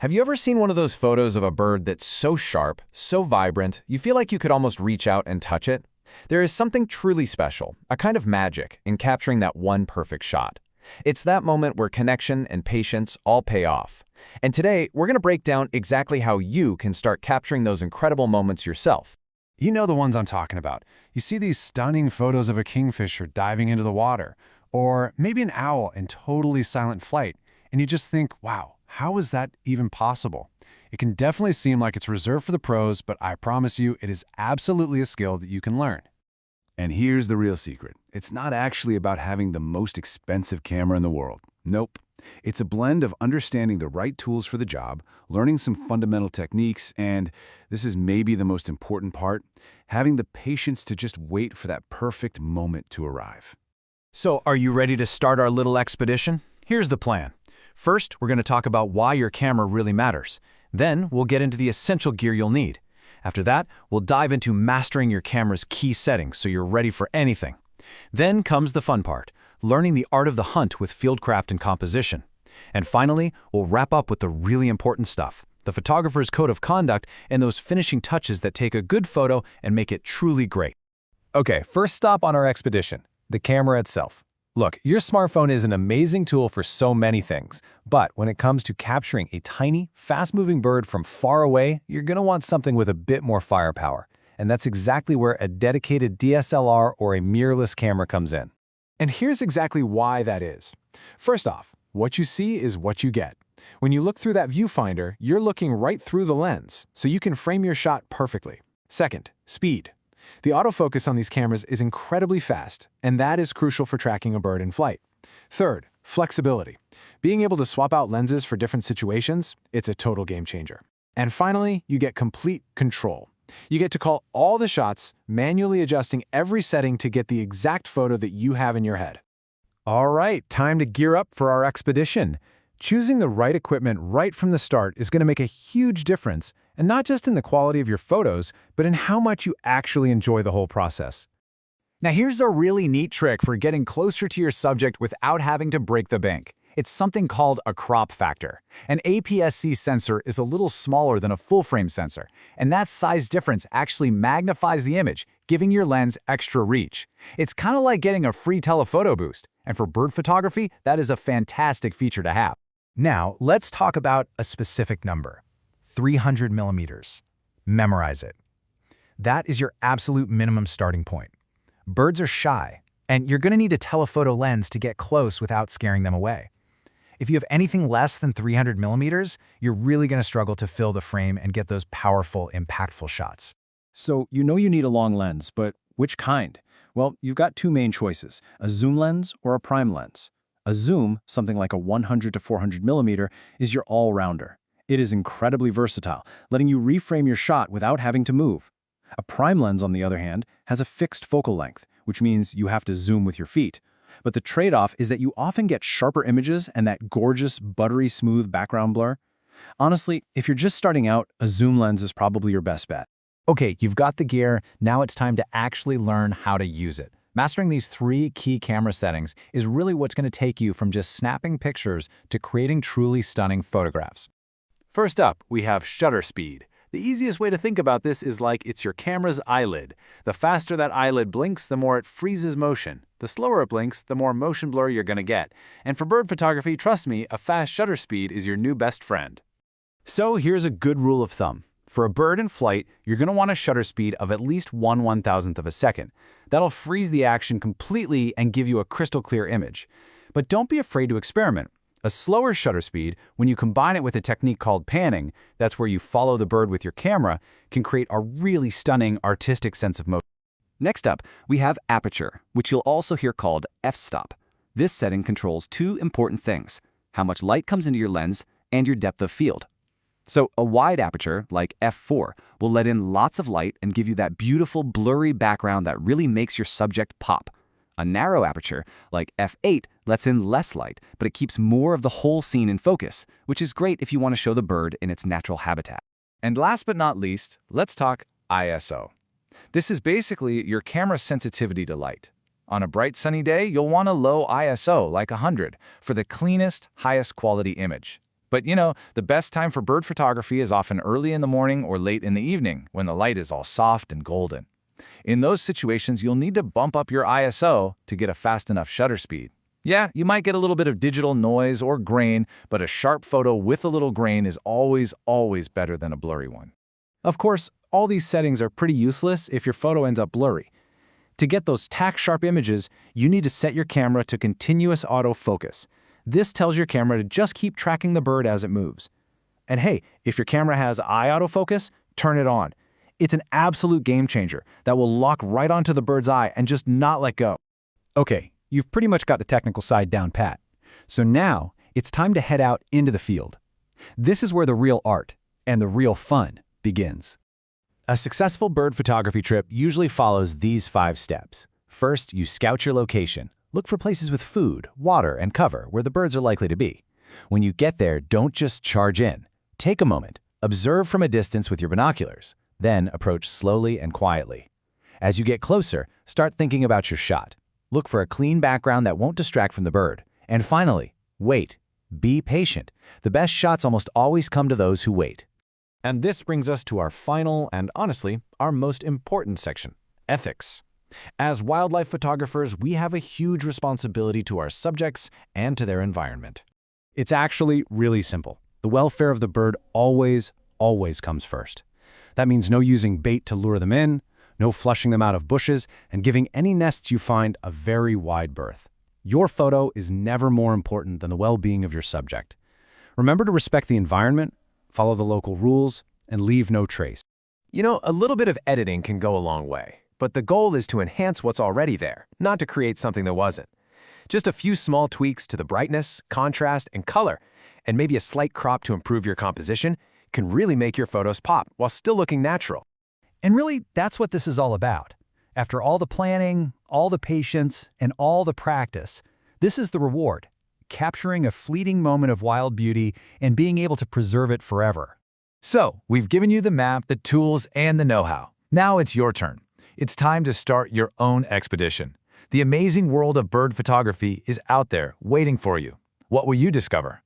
Have you ever seen one of those photos of a bird that's so sharp, so vibrant, you feel like you could almost reach out and touch it? There is something truly special, a kind of magic, in capturing that one perfect shot. It's that moment where connection and patience all pay off. And today, we're going to break down exactly how you can start capturing those incredible moments yourself. You know the ones I'm talking about. You see these stunning photos of a kingfisher diving into the water, or maybe an owl in totally silent flight, and you just think, wow, how is that even possible? It can definitely seem like it's reserved for the pros, but I promise you it is absolutely a skill that you can learn. And here's the real secret. It's not actually about having the most expensive camera in the world. Nope. It's a blend of understanding the right tools for the job, learning some fundamental techniques, and this is maybe the most important part, having the patience to just wait for that perfect moment to arrive. So, are you ready to start our little expedition? Here's the plan. First, we're going to talk about why your camera really matters. Then, we'll get into the essential gear you'll need. After that, we'll dive into mastering your camera's key settings so you're ready for anything. Then comes the fun part, learning the art of the hunt with fieldcraft and composition. And finally, we'll wrap up with the really important stuff, the photographer's code of conduct and those finishing touches that take a good photo and make it truly great. Okay, first stop on our expedition, the camera itself. Look, your smartphone is an amazing tool for so many things, but when it comes to capturing a tiny, fast-moving bird from far away, you're going to want something with a bit more firepower. And that's exactly where a dedicated DSLR or a mirrorless camera comes in. And here's exactly why that is. First off, what you see is what you get. When you look through that viewfinder, you're looking right through the lens, so you can frame your shot perfectly. Second, speed. The autofocus on these cameras is incredibly fast, and that is crucial for tracking a bird in flight. Third, flexibility. Being able to swap out lenses for different situations, it's a total game changer. And finally, you get complete control. You get to call all the shots, manually adjusting every setting to get the exact photo that you have in your head. All right, time to gear up for our expedition. Choosing the right equipment right from the start is going to make a huge difference, and not just in the quality of your photos, but in how much you actually enjoy the whole process. Now here's a really neat trick for getting closer to your subject without having to break the bank. It's something called a crop factor. An APS-C sensor is a little smaller than a full-frame sensor, and that size difference actually magnifies the image, giving your lens extra reach. It's kind of like getting a free telephoto boost, and for bird photography, that is a fantastic feature to have. Now, let's talk about a specific number, 300 millimeters. Memorize it. That is your absolute minimum starting point. Birds are shy, and you're going to need a telephoto lens to get close without scaring them away. If you have anything less than 300 millimeters, you're really going to struggle to fill the frame and get those powerful, impactful shots. So you know you need a long lens, but which kind? Well, you've got two main choices, a zoom lens or a prime lens. A zoom, something like a 100 to 400 millimeter, is your all-rounder. It is incredibly versatile, letting you reframe your shot without having to move. A prime lens, on the other hand, has a fixed focal length, which means you have to zoom with your feet. But the trade-off is that you often get sharper images and that gorgeous, buttery smooth background blur. Honestly, if you're just starting out, a zoom lens is probably your best bet. Okay, you've got the gear, now it's time to actually learn how to use it. Mastering these 3 key camera settings is really what's going to take you from just snapping pictures to creating truly stunning photographs. First up, we have shutter speed. The easiest way to think about this is like it's your camera's eyelid. The faster that eyelid blinks, the more it freezes motion. The slower it blinks, the more motion blur you're going to get. And for bird photography, trust me, a fast shutter speed is your new best friend. So here's a good rule of thumb. For a bird in flight, you're going to want a shutter speed of at least 1/1000th of a second. That'll freeze the action completely and give you a crystal clear image. But don't be afraid to experiment. A slower shutter speed, when you combine it with a technique called panning, that's where you follow the bird with your camera, can create a really stunning artistic sense of motion. Next up, we have aperture, which you'll also hear called f-stop. This setting controls 2 important things, how much light comes into your lens and your depth of field. So a wide aperture, like f4, will let in lots of light and give you that beautiful blurry background that really makes your subject pop. A narrow aperture, like f8, lets in less light, but it keeps more of the whole scene in focus, which is great if you want to show the bird in its natural habitat. And last but not least, let's talk ISO. This is basically your camera's sensitivity to light. On a bright sunny day, you'll want a low ISO, like 100, for the cleanest, highest quality image. But the best time for bird photography is often early in the morning or late in the evening when the light is all soft and golden. In those situations, you'll need to bump up your ISO to get a fast enough shutter speed. Yeah, you might get a little bit of digital noise or grain, but a sharp photo with a little grain is always better than a blurry one. Of course, all these settings are pretty useless if your photo ends up blurry. To get those tack-sharp images, you need to set your camera to continuous autofocus. This tells your camera to just keep tracking the bird as it moves. And hey, if your camera has eye autofocus, turn it on. It's an absolute game changer that will lock right onto the bird's eye and just not let go. Okay, you've pretty much got the technical side down pat. So now, it's time to head out into the field. This is where the real art and the real fun begins. A successful bird photography trip usually follows these 5 steps. First, you scout your location. Look for places with food, water, and cover where the birds are likely to be. When you get there, don't just charge in. Take a moment, observe from a distance with your binoculars, then approach slowly and quietly. As you get closer, start thinking about your shot. Look for a clean background that won't distract from the bird. And finally, wait. Be patient. The best shots almost always come to those who wait. And this brings us to our final and, honestly, our most important section, ethics. As wildlife photographers, we have a huge responsibility to our subjects and to their environment. It's actually really simple. The welfare of the bird always comes first. That means no using bait to lure them in, no flushing them out of bushes, and giving any nests you find a very wide berth. Your photo is never more important than the well-being of your subject. Remember to respect the environment, follow the local rules, and leave no trace. A little bit of editing can go a long way, but the goal is to enhance what's already there, not to create something that wasn't. Just a few small tweaks to the brightness, contrast, and color, and maybe a slight crop to improve your composition can really make your photos pop while still looking natural. And really, that's what this is all about. After all the planning, all the patience, and all the practice, this is the reward: capturing a fleeting moment of wild beauty and being able to preserve it forever. So, we've given you the map, the tools, and the know-how. Now it's your turn. It's time to start your own expedition. The amazing world of bird photography is out there waiting for you. What will you discover?